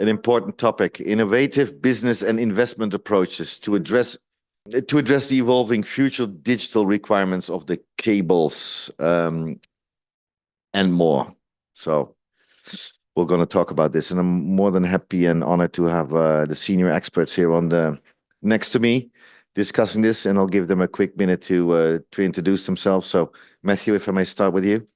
an important topic: innovative business and investment approaches to address the evolving future digital requirements of the cables, and more. So we're going to talk about this, and I'm more than happy and honored to have the senior experts here next to me discussing this, and I'll give them a quick minute to introduce themselves. So, Matthew, if I may start with you.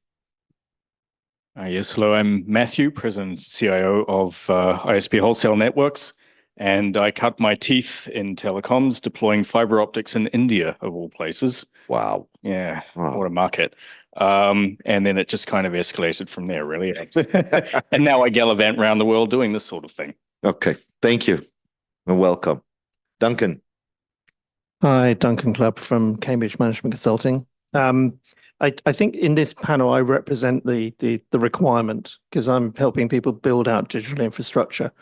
Yes, hello, I'm Matthew, President and CIO of ISP Wholesale Networks, and I cut my teeth in telecoms deploying fiber optics in India, of all places. Wow. Yeah, Wow. what a market. And then it just kind of escalated from there, really. And now I gallivant around the world doing this sort of thing. Okay, thank you and welcome. Duncan. Hi, Duncan Clubb from Cambridge Management Consulting. I think in this panel I represent the requirement because I'm helping people build out digital infrastructure,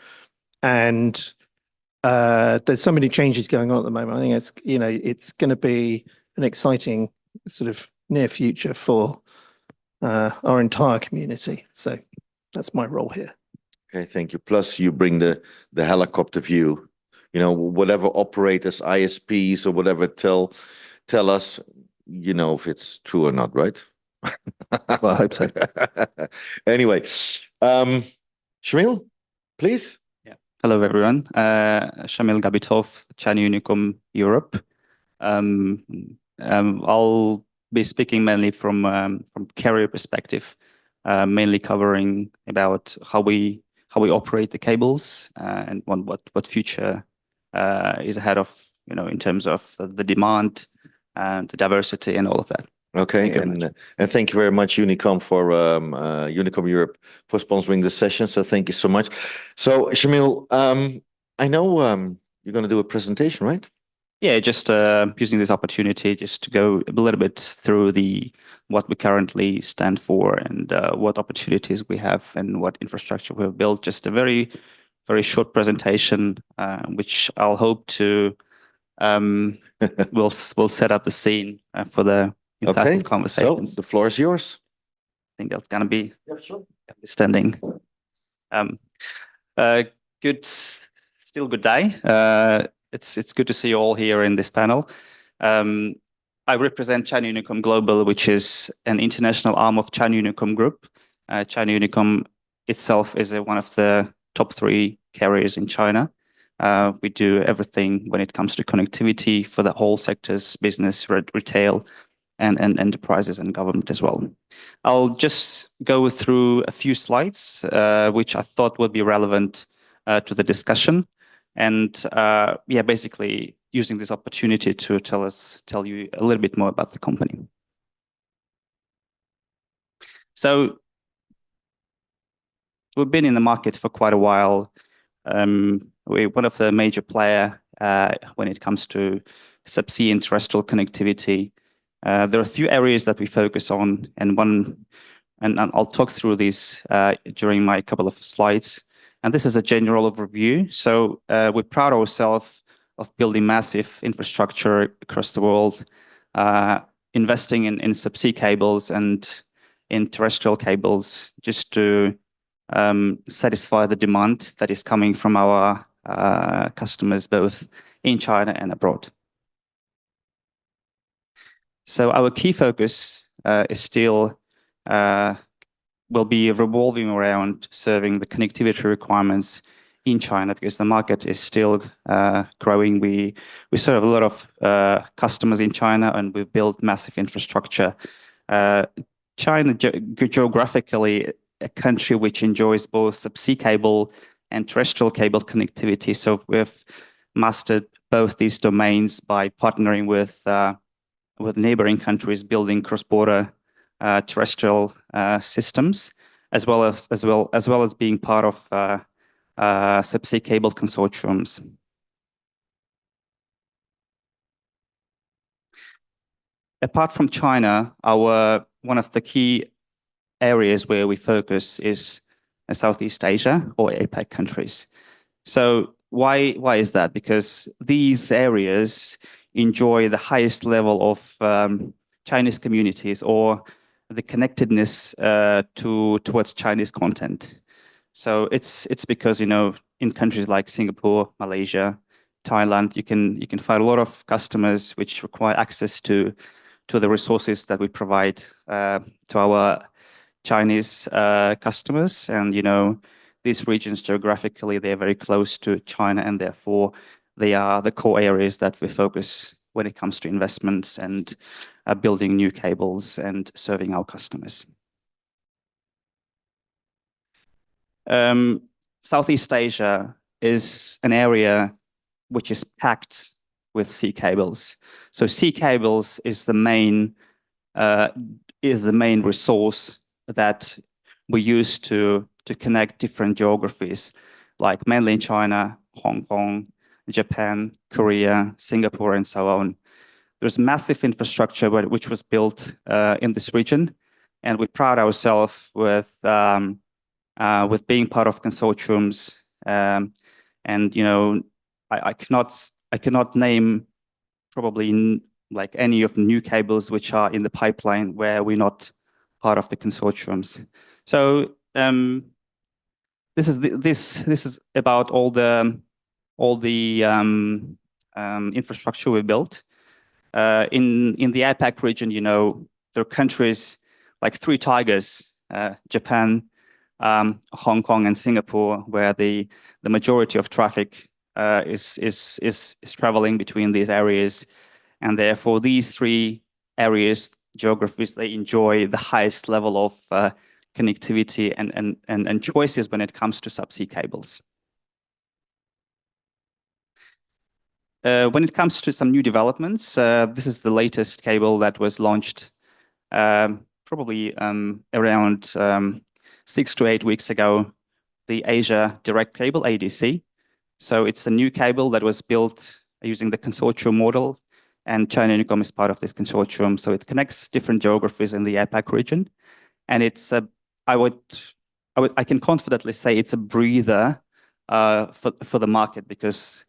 and there's so many changes going on at the moment. I think it's going to be an exciting sort of near future for our entire community. So that's my role here. Okay, thank you. Plus, you bring the helicopter view. Whatever operators, ISPs, or whatever tell us, if it's true or not, right? Well, I hope so. Anyway, Shamil, please. Yeah. Hello, everyone. Shamil Gabitov, China Unicom Europe. I'll be speaking mainly from carrier perspective, mainly covering about how we operate the cables and what future is ahead of in terms of the demand and the diversity and all of that. Okay, and thank you very much, Unicom Unicom Europe, for sponsoring this session. So thank you so much. So Shamil, I know you're going to do a presentation, right? Yeah, just using this opportunity just to go a little bit through what we currently stand for and what opportunities we have and what infrastructure we have built. Just a very, very short presentation, which I'll hope to will set up the scene for the conversation. So the floor is yours. I think that's gonna be sure. Standing. Still good day. It's good to see you all here in this panel. I represent China Unicom Global, which is an international arm of China Unicom Group. China Unicom itself is one of the top 3 carriers in China. We do everything when it comes to connectivity for the whole sectors, business, retail, and enterprises and government as well. I'll just go through a few slides, which I thought would be relevant to the discussion. And basically using this opportunity to tell you a little bit more about the company. So we've been in the market for quite a while. We're one of the major player when it comes to subsea and terrestrial connectivity. There are a few areas that we focus on, and I'll talk through these during my couple of slides. And this is a general overview. So we're proud ourselves of building massive infrastructure across the world, investing in subsea cables and in terrestrial cables just to satisfy the demand that is coming from our customers, both in China and abroad. So our key focus is still will be revolving around serving the connectivity requirements in China because the market is still growing. We serve a lot of customers in China, and we've built massive infrastructure. China geographically a country which enjoys both subsea cable and terrestrial cable connectivity. So we've mastered both these domains by partnering with neighboring countries, building cross-border terrestrial systems, as well as being part of subsea cable consortiums. Apart from China, one of the key areas where we focus is Southeast Asia or APAC countries. So why is that? Because these areas enjoy the highest level of Chinese communities or the connectedness towards Chinese content. So it's because in countries like Singapore, Malaysia, Thailand, you can find a lot of customers which require access to the resources that we provide to our Chinese customers. And these regions geographically, they're very close to China, and therefore they are the core areas that we focus when it comes to investments and building new cables and serving our customers. Southeast Asia is an area which is packed with sea cables. So sea cables is the main resource that we use to connect different geographies, like mainly in China, Hong Kong, Japan, Korea, Singapore, and so on. There's massive infrastructure which was built in this region, and we pride ourselves with being part of consortiums. I cannot name probably like any of the new cables which are in the pipeline where we're not part of the consortiums. So this is about all the infrastructure we built. In the APAC region, there are countries like three tigers: Japan, Hong Kong, and Singapore, where the majority of traffic is traveling between these areas, and therefore these three areas, geographies, they enjoy the highest level of connectivity and choices when it comes to subsea cables. When it comes to some new developments, this is the latest cable that was launched probably around 6 to 8 weeks ago, the Asia Direct Cable, ADC. So it's a new cable that was built using the consortium model, and China Unicom is part of this consortium. So it connects different geographies in the APAC region, and it's I can confidently say it's a breather for the market, because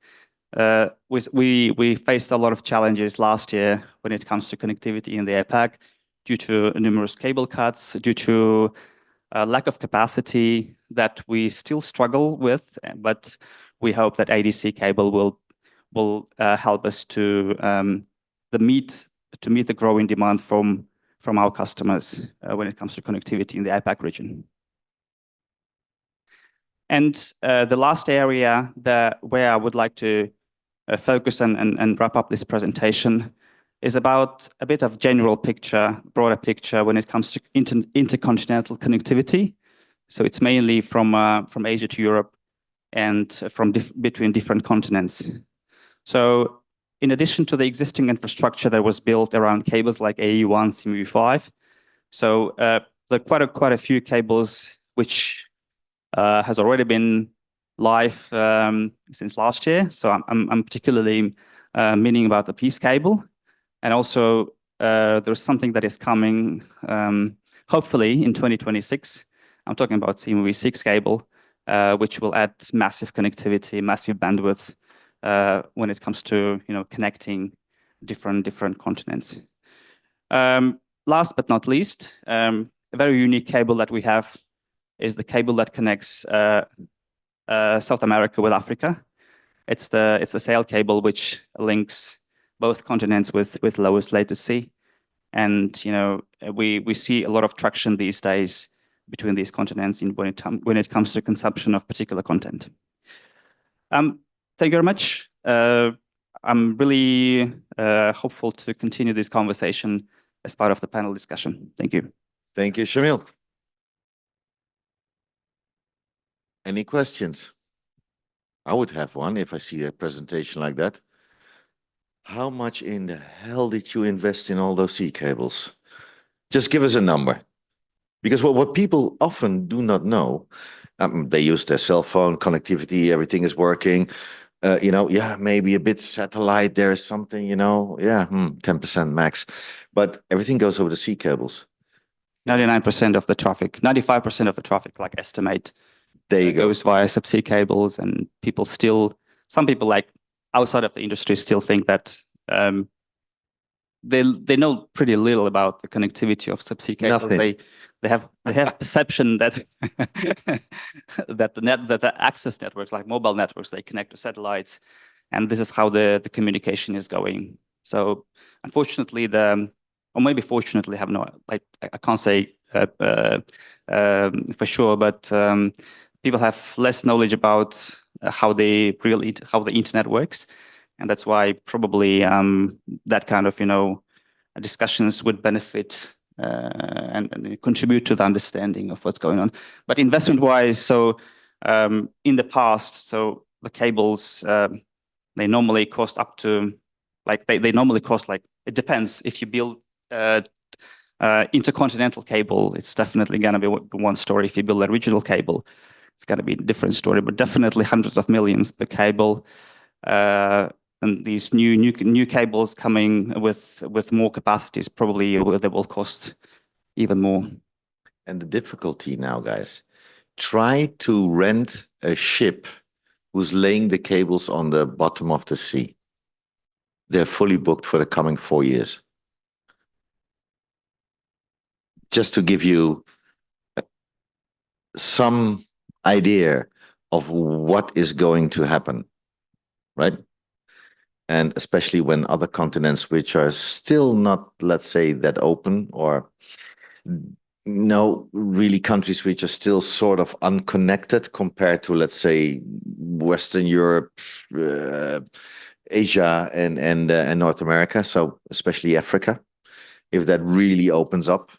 we faced a lot of challenges last year when it comes to connectivity in the APAC due to numerous cable cuts, due to lack of capacity that we still struggle with, but we hope that ADC cable will help us to meet the growing demand from our customers when it comes to connectivity in the APAC region. And the last area where I would like to focus and wrap up this presentation is about a bit of general picture, broader picture when it comes to intercontinental connectivity. So it's mainly from Asia to Europe and from between different continents. So in addition to the existing infrastructure that was built around cables like AE1, CMV5, so there are quite a few cables which has already been live since last year. So I'm particularly meaning about the Peace cable, and also there's something that is coming hopefully in 2026. I'm talking about CMV6 cable, which will add massive connectivity, massive bandwidth when it comes to connecting different continents. Last but not least, a very unique cable that we have is the cable that connects South America with Africa. It's the sail cable which links both continents with lowest latency, and we see a lot of traction these days between these continents when it comes to consumption of particular content. Thank you very much. I'm really hopeful to continue this conversation as part of the panel discussion. Thank you. Thank you, Shamil. Any questions? I would have one if I see a presentation like that. How much in the hell did you invest in all those sea cables? Just give us a number. Because what people often do not know, they use their cell phone connectivity, everything is working. Yeah, maybe a bit satellite, there's something, yeah, 10% max. But everything goes over the sea cables. 99% of the traffic, 95% of the traffic, like estimate, there you go, goes via subsea cables, and some people like outside of the industry still think that they know pretty little about the connectivity of subsea cables. Nothing. they have perception that that the access networks, like mobile networks, they connect to satellites, and this is how the communication is going. So unfortunately, or maybe fortunately, I can't say for sure, but people have less knowledge about how the internet works, and that's why probably that kind of discussions would benefit and contribute to the understanding of what's going on. But investment-wise, so in the past, so the cables they normally cost up to they normally cost it depends if you build intercontinental cable, it's definitely going to be one story. If you build a regional cable, it's going to be a different story, but definitely hundreds of millions per cable. And these new cables coming with more capacities, probably they will cost even more. And the difficulty now, guys, try to rent a ship who's laying the cables on the bottom of the sea. They're fully booked for the coming 4 years. Just to give you some idea of what is going to happen, right? And especially when other continents, which are still not, let's say, that open, or no, really countries which are still sort of unconnected compared to, let's say, Western Europe, Asia, and North America. So especially Africa, if that really opens up,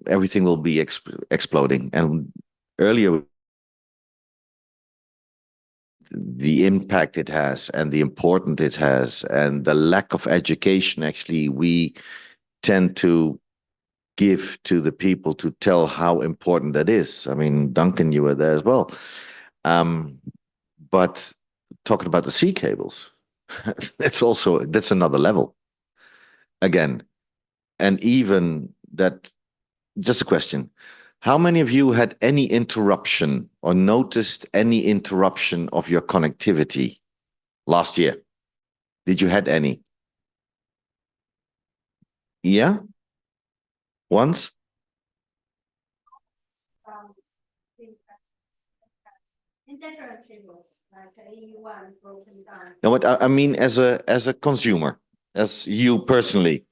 everything will be exploding. And earlier, the impact it has and the importance it has and the lack of education actually we tend to give to the people to tell how important that is. I mean, Duncan, you were there as well. But talking about the sea cables, that's another level again. And even that, just a question. How many of you had any interruption or noticed any interruption of your connectivity last year? Did you had any? Yeah? Once? In different cables, like AE1 broken down. No, what I mean as a consumer, as you personally,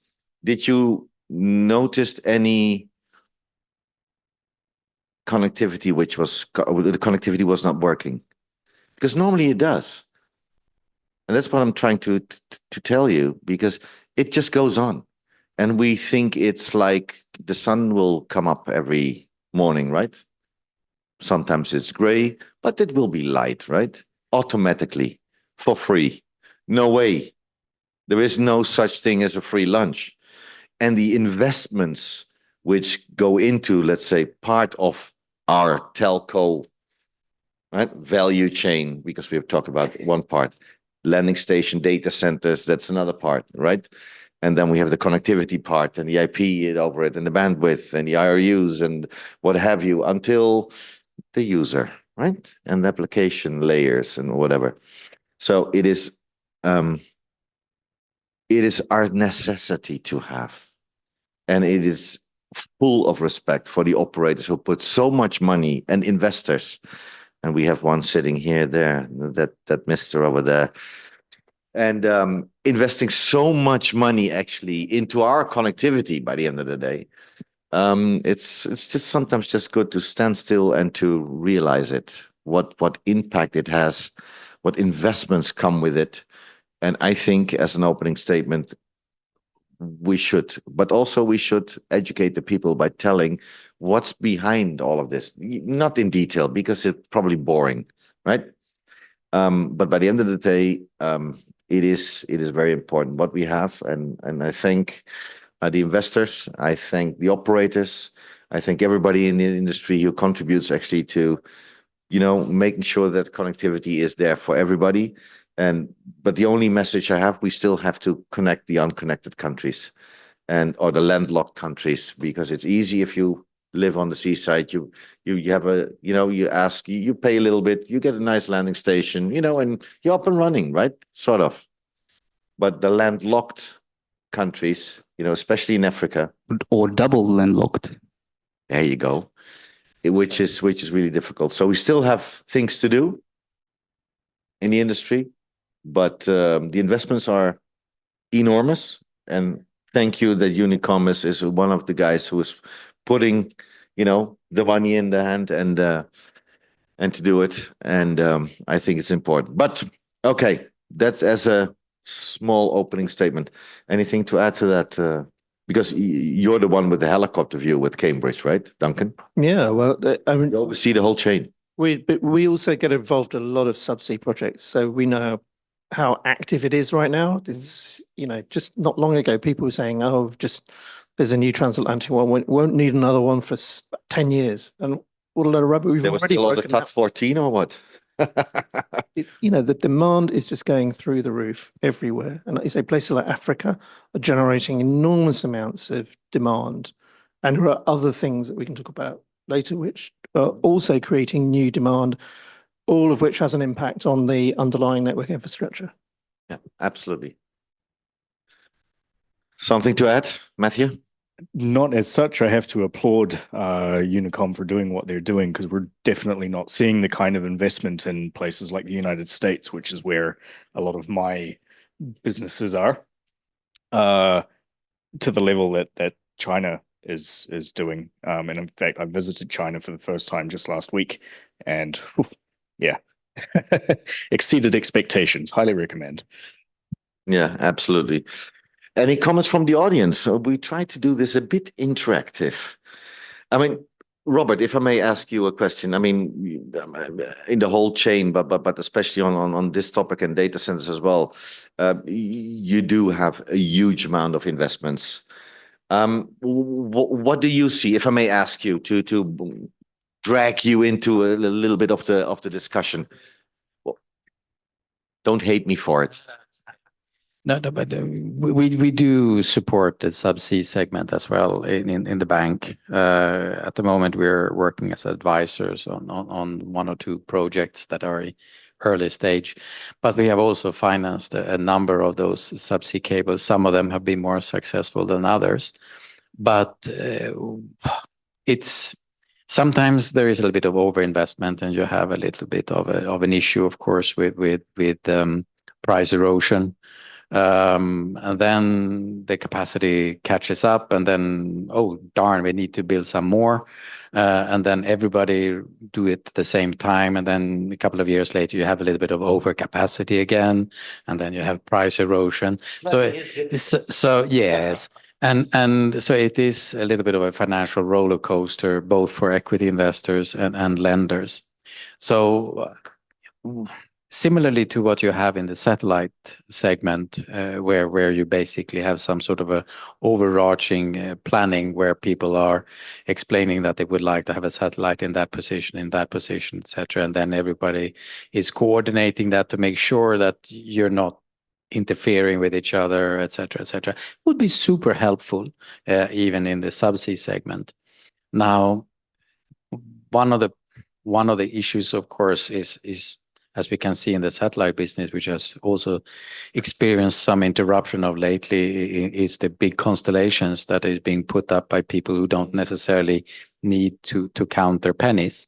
did you notice any connectivity the connectivity was not working? Because normally it does. And that's what I'm trying to tell you, because it just goes on. And we think it's like the sun will come up every morning, right? Sometimes it's gray, but it will be light, right? Automatically, for free. No way. There is no such thing as a free lunch. And the investments which go into, let's say, part of our telco, right, value chain, because we've talked about one part, landing station data centers, that's another part, right? And then we have the connectivity part and the IP over it and the bandwidth and the IRUs and what have you, until the user, right? And the application layers and whatever. So it is our necessity to have. And it is full of respect for the operators who put so much money, and investors. And we have one sitting here, that Mr. over there. And investing so much money actually into our connectivity by the end of the day. It's just sometimes just good to stand still and to realize it, what impact it has, what investments come with it. And I think as an opening statement, we should educate the people by telling what's behind all of this, not in detail because it's probably boring, right? But by the end of the day, it is very important what we have, and I thank the investors, I thank the operators, I thank everybody in the industry who contributes actually to, making sure that connectivity is there for everybody. But the only message I have, we still have to connect the unconnected countries or the landlocked countries, because it's easy if you live on the seaside, you have you pay a little bit, you get a nice landing station, and you're up and running, right? Sort of. But the landlocked countries, especially in Africa. Or double landlocked. There you go. Which is really difficult. So we still have things to do in the industry, but the investments are enormous. And thank you that Unicom is one of the guys who is putting, the money in the hand and to do it. And I think it's important. But okay, that's as a small opening statement. Anything to add to that? Because you're the one with the helicopter view with Cambridge, right, Duncan? Yeah, well, I mean, You oversee the whole chain. but we also get involved in a lot of subsea projects, so we know how active it is right now. It's, just not long ago, people were saying, "Oh, there's a new transatlantic one. We won't need another one for 10 years." And what a load of rubber. We've There was already still all the broken TAT that. 14 or what? The demand is just going through the roof everywhere. And like you say, places like Africa are generating enormous amounts of demand. And there are other things that we can talk about later, which are also creating new demand, all of which has an impact on the underlying network infrastructure. Yeah, absolutely. Something to add, Matthew? Not as such. I have to applaud Unicom for doing what they're doing, because we're definitely not seeing the kind of investment in places like the United States, which is where a lot of my businesses are, to the level that China is doing. And in fact, I visited China for the first time just last week, and yeah, exceeded expectations. Highly recommend. Yeah, absolutely. Any comments from the audience? So we try to do this a bit interactive. I mean, Robert, if I may ask you a question, I mean, in the whole chain, but especially on this topic and data centers as well, you do have a huge amount of investments. What do you see, if I may ask you, to drag you into a little bit of the discussion? Don't hate me for it. No, but we do support the subsea segment as well in the bank. At the moment, we're working as advisors on one or two projects that are early stage, but we have also financed a number of those subsea cables. Some of them have been more successful than others, but it's sometimes there is a little bit of overinvestment, and you have a little bit of an issue, of course, with price erosion. And then the capacity catches up, and then, oh darn, we need to build some more, and then everybody do it at the same time, and then a couple of years later you have a little bit of overcapacity again, and then you have price erosion. So yes, and so it is a little bit of a financial roller coaster, both for equity investors and lenders. So similarly to what you have in the satellite segment, where you basically have some sort of a overarching planning where people are explaining that they would like to have a satellite in that position, etc., and then everybody is coordinating that to make sure that you're not interfering with each other, etc., would be super helpful, even in the subsea segment. Now, one of the issues, of course, is as we can see in the satellite business, which has also experienced some interruption of lately, is the big constellations that is being put up by people who don't necessarily need to count their pennies.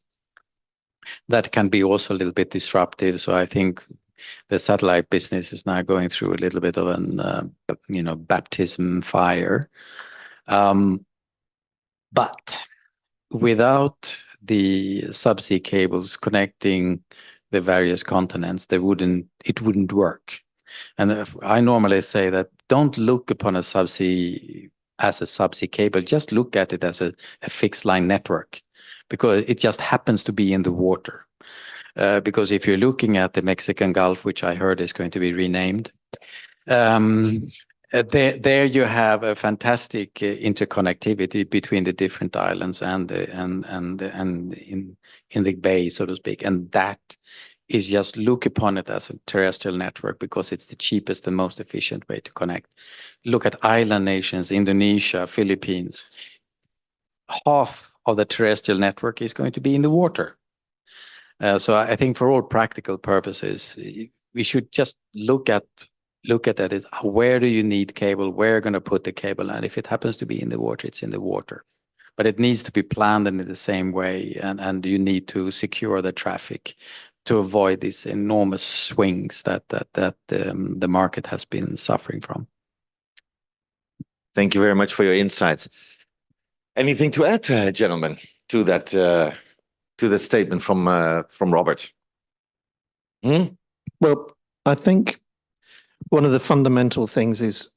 That can be also a little bit disruptive. So I think the satellite business is now going through a little bit of an baptism fire. But without the subsea cables connecting the various continents, it wouldn't work. And I normally say that don't look upon a subsea as a subsea cable, just look at it as a fixed line network, because it just happens to be in the water. Because if you're looking at the Mexican Gulf, which I heard is going to be renamed, there you have a fantastic interconnectivity between the different islands and in the bay, so to speak, and that is just look upon it as a terrestrial network because it's the cheapest and most efficient way to connect. Look at island nations, Indonesia, Philippines. Half of the terrestrial network is going to be in the water. So I think for all practical purposes, we should just look at look at that is where do you need cable? Where are you going to put the cable? And if it happens to be in the water, it's in the water. But it needs to be planned in the same way, and you need to secure the traffic to avoid these enormous swings that the market has been suffering from. Thank you very much for your insights. Anything to add, gentlemen, to that statement from Robert? Well, I think one of the fundamental things is,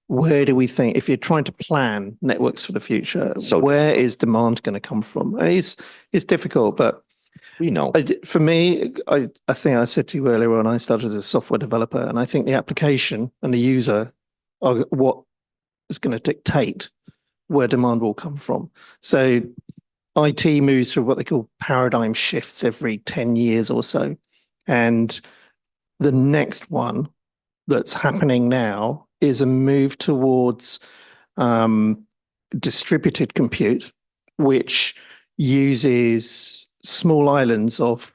where do we think, if you're trying to plan networks for the future, where is demand going to come from? It's difficult, but we know. For me, I think I said to you earlier when I started as a software developer, and I think the application and the user are what is going to dictate where demand will come from. So IT moves through what they call paradigm shifts every 10 years or so. And the next one that's happening now is a move towards distributed compute, which uses small islands of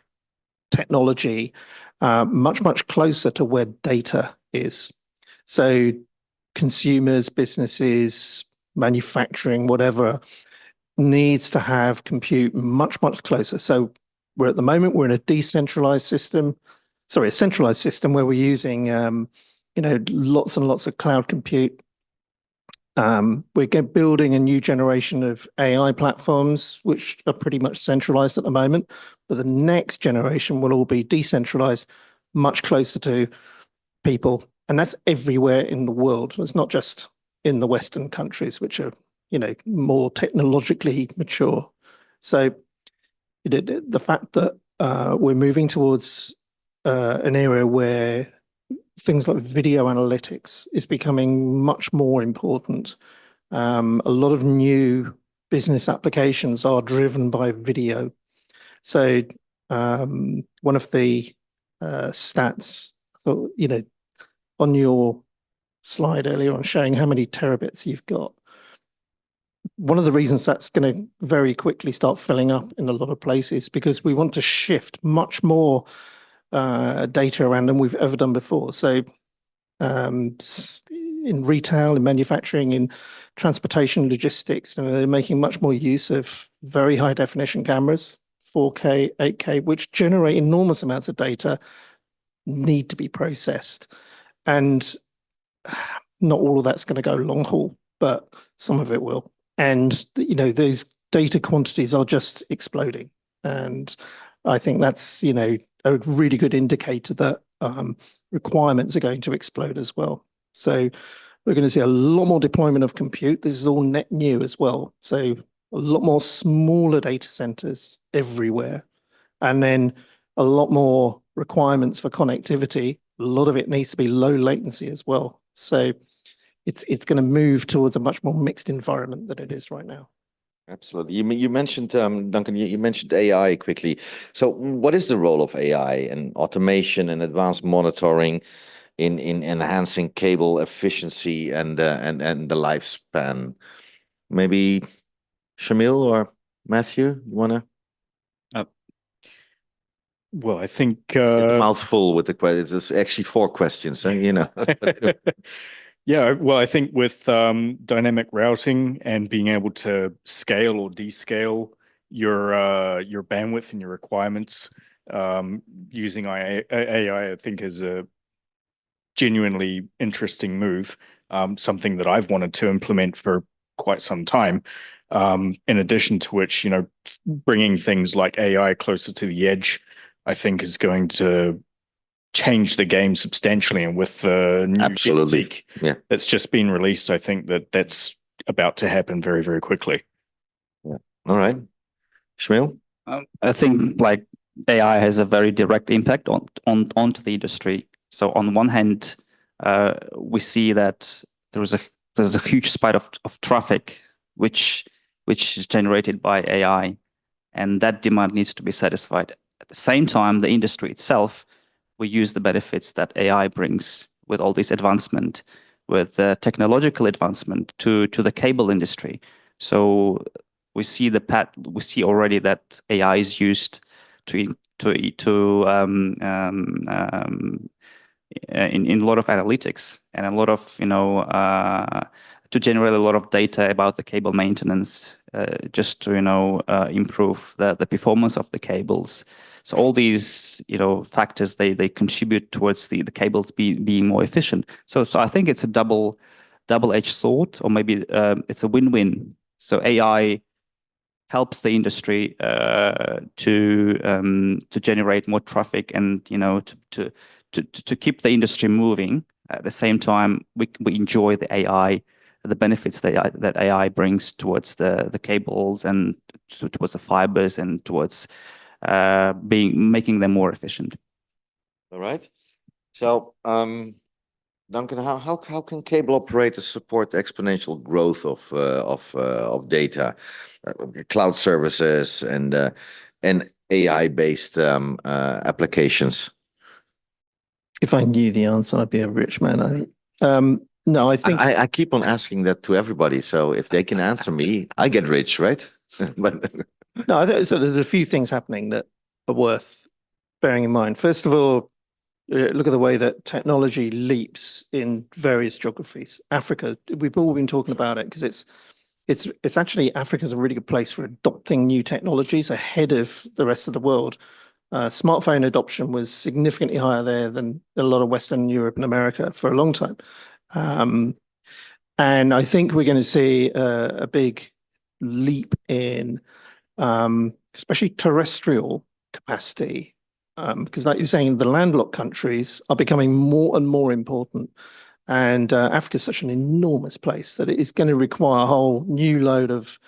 technology much, much closer to where data is. So consumers, businesses, manufacturing, whatever, needs to have compute much, much closer. So we're at the moment, we're in a decentralized system, a centralized system where we're using lots and lots of cloud compute. We're building a new generation of AI platforms, which are pretty much centralized at the moment. But the next generation will all be decentralized, much closer to people. And that's everywhere in the world. It's not just in the Western countries, which are, more technologically mature. So the fact that we're moving towards an area where things like video analytics is becoming much more important. A lot of new business applications are driven by video. So one of the stats, I thought, on your slide earlier on showing how many terabits you've got, one of the reasons that's going to very quickly start filling up in a lot of places, because we want to shift much more data around than we've ever done before. So in retail, in manufacturing, in transportation, logistics, they're making much more use of very high definition cameras, 4K, 8K, which generate enormous amounts of data, need to be processed. And not all of that's going to go long haul, but some of it will. And, those data quantities are just exploding. And I think that's, a really good indicator that requirements are going to explode as well. So we're going to see a lot more deployment of compute. This is all net new as well. So a lot more smaller data centers everywhere. And then a lot more requirements for connectivity. A lot of it needs to be low latency as well. So it's going to move towards a much more mixed environment than it is right now. Absolutely. You mentioned, Duncan, you mentioned AI quickly. So what is the role of AI and automation and advanced monitoring in enhancing cable efficiency and the lifespan? Maybe Shamil or Matthew, you want to? Well, I think It's a mouthful with the questions. There's actually 4 questions, so Yeah, well, I think with dynamic routing and being able to scale or descale your bandwidth and your requirements using AI, I think is a genuinely interesting move. Something that I've wanted to implement for quite some time. In addition to which, bringing things like AI closer to the edge, I think is going to change the game substantially. And with the new Absolutely. that's just been released, I think that's about to happen very, very quickly. Yeah. All right. Shamil? I think like AI has a very direct impact onto the industry. So on one hand, we see that there's a huge spike of traffic which is generated by AI, and that demand needs to be satisfied. At the same time, the industry itself will use the benefits that AI brings with all this advancement, with technological advancement to the cable industry. So we see already that AI is used to in a lot of analytics and a lot of, to generate a lot of data about the cable maintenance, just to, improve the performance of the cables. So all these, factors, they contribute towards the cables being more efficient. So I think it's a double-edged sword, or maybe it's a win-win. So AI helps the industry to generate more traffic and to keep the industry moving. At the same time, we enjoy the AI, the benefits that AI brings towards the cables and towards the fibers and towards making them more efficient. All right. So, Duncan, how can cable operators support the exponential growth of data, cloud services, and AI-based applications? If I knew the answer, I'd be a rich man, I think. No, I think I keep on asking that to everybody. So if they can answer me, I get rich, right? But no, so there's a few things happening that are worth bearing in mind. First of all, look at the way that technology leaps in various geographies. Africa, we've all been talking about it because it's actually, Africa's a really good place for adopting new technologies ahead of the rest of the world. Smartphone adoption was significantly higher there than a lot of Western Europe and America for a long time. And I think we're going to see a big leap in especially terrestrial capacity, because like you're saying, the landlocked countries are becoming more and more important. And Africa is such an enormous place that it is going to require a whole new load of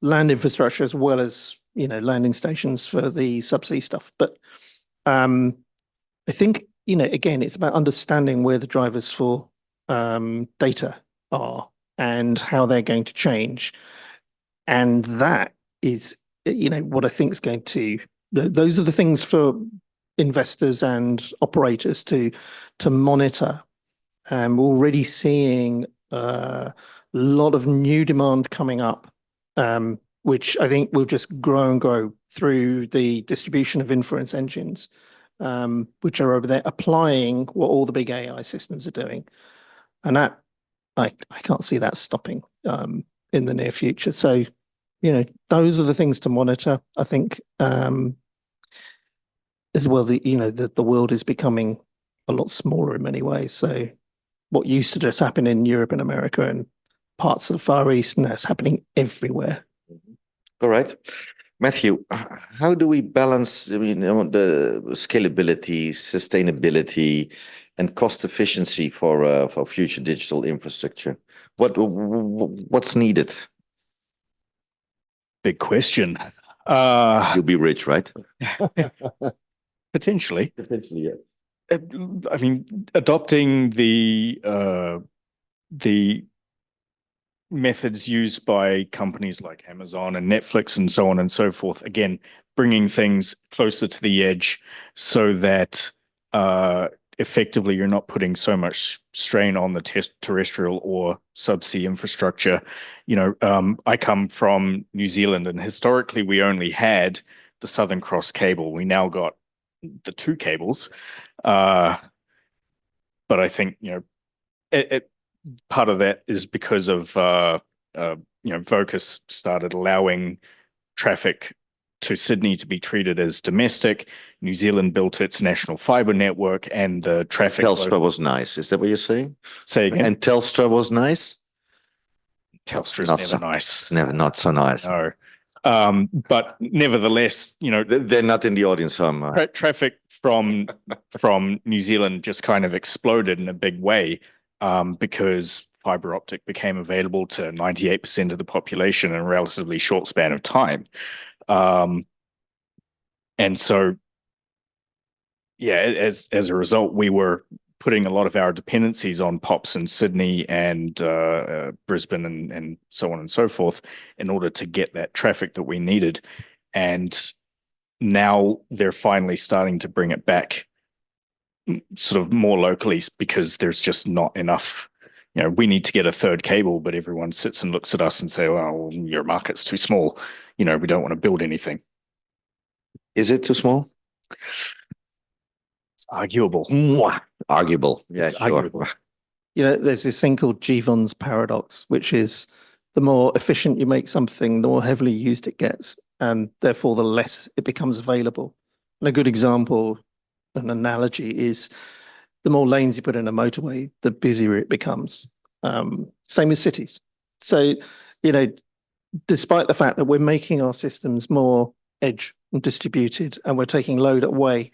land infrastructure as well as, landing stations for the subsea stuff. But I think, again, it's about understanding where the drivers for data are and how they're going to change. And that is, what I think is going to, those are the things for investors and operators to monitor. We're already seeing a lot of new demand coming up, which I think will just grow and grow through the distribution of inference engines, which are over there applying what all the big AI systems are doing. And that, I can't see that stopping in the near future. So, those are the things to monitor. I think as well, the world is becoming a lot smaller in many ways. So what used to just happen in Europe and America and parts of the Far East, and that's happening everywhere. All right. Matthew, how do we balance, the scalability, sustainability, and cost efficiency for future digital infrastructure? What's needed? Big question. You'll be rich, right? Potentially. Potentially, yeah. I mean, adopting the methods used by companies like Amazon and Netflix and so on and so forth, again, bringing things closer to the edge so that effectively you're not putting so much strain on the terrestrial or subsea infrastructure. I come from New Zealand, and historically we only had the Southern Cross cable. We now got the two cables. But I think, part of that is because of, Vocus started allowing traffic to Sydney to be treated as domestic. New Zealand built its national fiber network, and the traffic. Telstra was nice. Is that what you're saying? Say again. And Telstra was nice? Telstra's never nice. Never, not so nice. No. But nevertheless, they're not in the audience. Traffic from New Zealand just kind of exploded in a big way, because fiber optic became available to 98% of the population in a relatively short span of time. And so, yeah, as a result, we were putting a lot of our dependencies on POPs in Sydney and Brisbane and so on and so forth in order to get that traffic that we needed. And now they're finally starting to bring it back sort of more locally because there's just not enough. We need to get a third cable, but everyone sits and looks at us and say, well, your market's too small. We don't want to build anything. Is it too small? arguable. Mwah! Arguable. Yeah, It's sure. arguable. You know, there's this thing called Jevons paradox, which is the more efficient you make something, the more heavily used it gets, and therefore the less it becomes available. And a good example, an analogy is the more lanes you put in a motorway, the busier it becomes. Same with cities. So, you know, despite the fact that we're making our systems more edge and distributed and we're taking load away,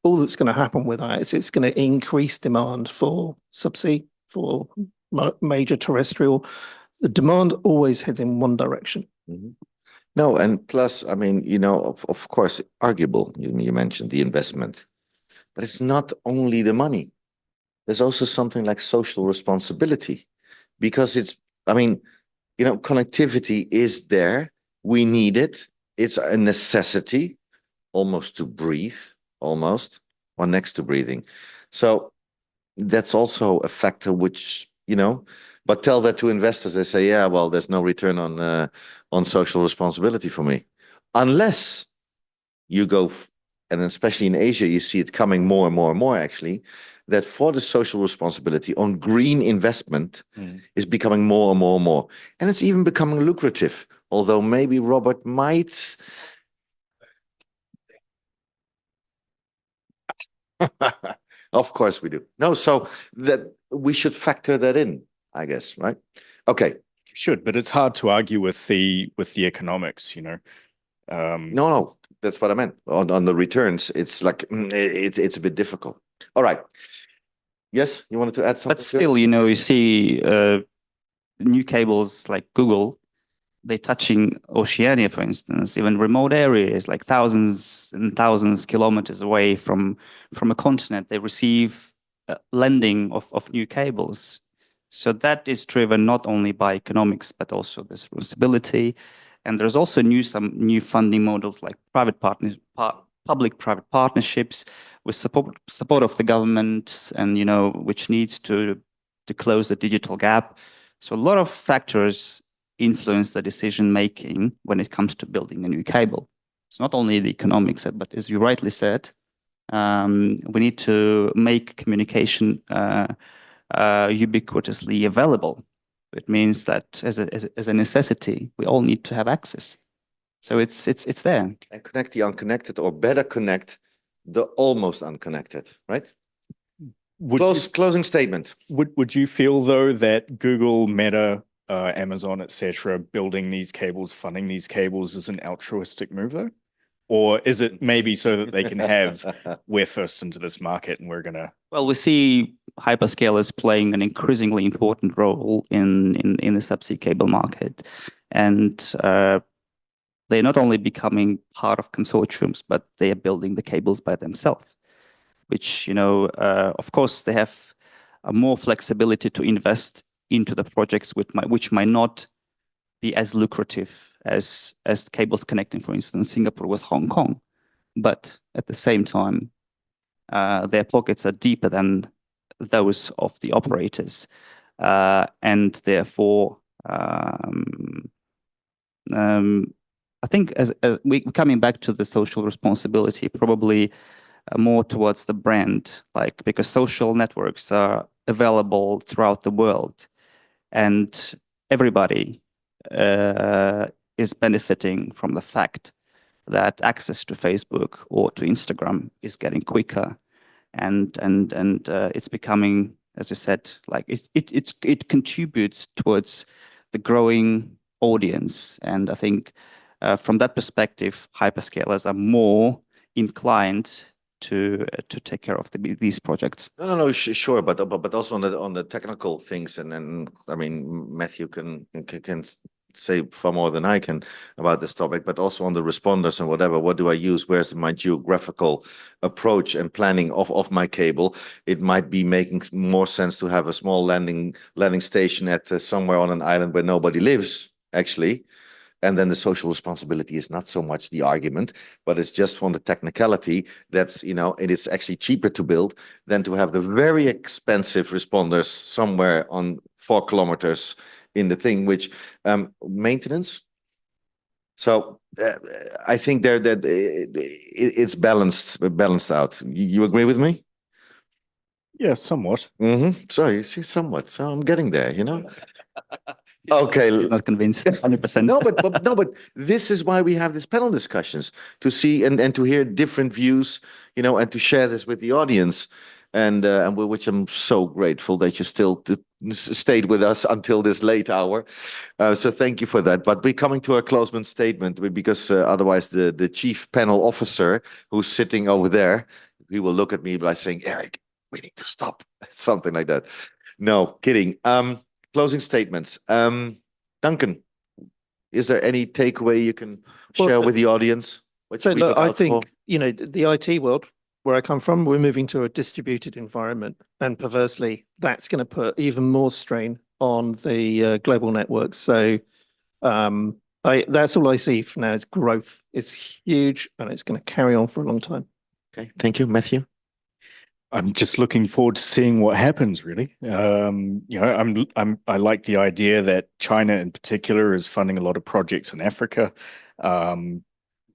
all that's going to happen with that is it's going to increase demand for subsea, for major terrestrial. The demand always heads in one direction. Mhm. No, and plus, I mean, you know, of course, arguable. You mentioned the investment, but it's not only the money. There's also something like social responsibility, because it's, I mean, you know, connectivity is there. We need it. It's a necessity, almost to breathe, almost, or next to breathing. So that's also a factor which, you know, but tell that to investors, they say, yeah, well, there's no return on social responsibility for me, unless you go, and especially in Asia, you see it coming more and more and more, actually, that for the social responsibility on green investment is becoming more and more and more. And it's even becoming lucrative, although maybe Robert might. Of course we do. No, so that we should factor that in, I guess, right? Okay. Should, but it's hard to argue with the economics, you know. No, that's what I meant. On the returns, it's like it's a bit difficult. All right. Yes, you wanted to add something? But still, you know, you see new cables like Google, they're touching Oceania, for instance, even remote areas like thousands and thousands kilometers away from a continent. They receive lending of new cables. So that is driven not only by economics, but also this responsibility. And there's also some new funding models like public-private partnerships with support of the government, and you know, which needs to close the digital gap. So a lot of factors influence the decision making when it comes to building a new cable. It's not only the economics, but as you rightly said, we need to make communication ubiquitously available. It means that as a necessity, we all need to have access. So it's there. And connect the unconnected, or better connect the almost unconnected, right? Closing statement. Would you feel though that Google, Meta, Amazon, etc., building these cables, funding these cables is an altruistic move though? Or is it maybe so that they can have, we're first into this market and we're gonna... Well, we see hyperscalers playing an increasingly important role in the subsea cable market. And they're not only becoming part of consortiums, but they are building the cables by themselves, which, you know, of course, they have more flexibility to invest into the projects which might not be as lucrative as cables connecting, for instance, Singapore with Hong Kong. But at the same time, their pockets are deeper than those of the operators. And therefore, I think as we coming back to the social responsibility, probably more towards the brand, like, because social networks are available throughout the world, and everybody is benefiting from the fact that access to Facebook or to Instagram is getting quicker, and it's becoming, as you said, like it contributes towards the growing audience. And I think from that perspective, hyperscalers are more inclined to take care of these projects. No, sure, but also on the technical things, and then I mean, Matthew can say far more than I can about this topic, but also on the responders and whatever. What do I use? Where's my geographical approach and planning of my cable? It might be making more sense to have a small landing station at somewhere on an island where nobody lives, actually. And then the social responsibility is not so much the argument, but it's just from the technicality that's, you know, it is actually cheaper to build than to have the very expensive responders somewhere on 4 kilometers in the thing, which maintenance. So I think that it's balanced out. You agree with me? Yeah, somewhat. So you see, somewhat. So I'm getting there, you know. Okay. He's not convinced 100%. No, but this is why we have these panel discussions, to see and to hear different views, you know, and to share this with the audience, and which I'm so grateful that you still stayed with us until this late hour. So thank you for that. But we're coming to a closing statement, because otherwise the chief panel officer who's sitting over there, he will look at me by saying, "Eric, we need to stop," something like that. No, kidding. Closing statements. Duncan, is there any takeaway you can share with the audience? So look, I think, you know, the IT world where I come from, we're moving to a distributed environment, and perversely, that's going to put even more strain on the global networks. So that's all I see for now is growth. It's huge, and it's going to carry on for a long time. Okay, thank you, Matthew. I'm just looking forward to seeing what happens, really. You know, I like the idea that China in particular is funding a lot of projects in Africa, you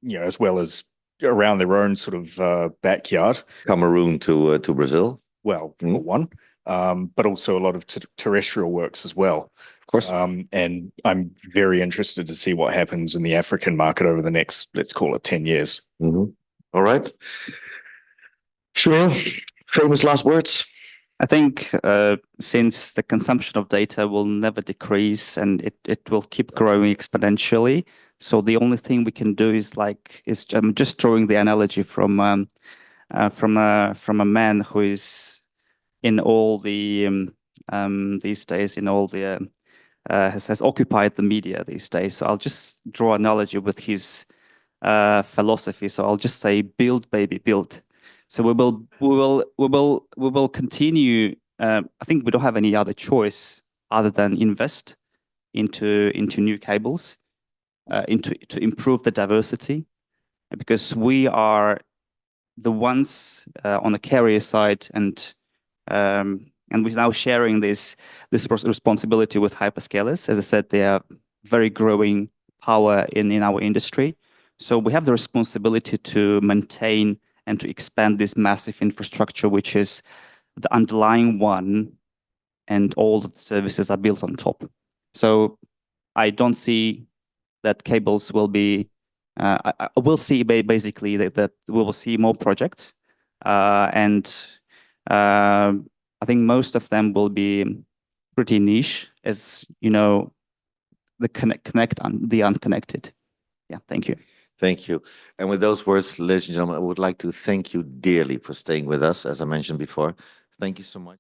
know, as well as around their own sort of backyard. Cameroon to Brazil. Well, for one, but also a lot of terrestrial works as well. Of course. And I'm very interested to see what happens in the African market over the next, let's call it 10 years. All right. Sure. Famous last words. I think since the consumption of data will never decrease and it will keep growing exponentially, so the only thing we can do is I'm just drawing the analogy from a man who is in all the these days in all the has occupied the media these days. So I'll just draw an analogy with his philosophy. So I'll just say, build, baby, build. So we will continue. I think we don't have any other choice other than invest into new cables, to improve the diversity, because we are the ones on the carrier side, and we're now sharing this responsibility with hyperscalers. As I said, they are very growing power in our industry. So we have the responsibility to maintain and to expand this massive infrastructure, which is the underlying one, and all the services are built on top. So I don't see that cables will be, I will see basically that we will see more projects, and I think most of them will be pretty niche, as you know, the the unconnected. Yeah, thank you. Thank you. And with those words, ladies and gentlemen, I would like to thank you dearly for staying with us, as I mentioned before. Thank you so much.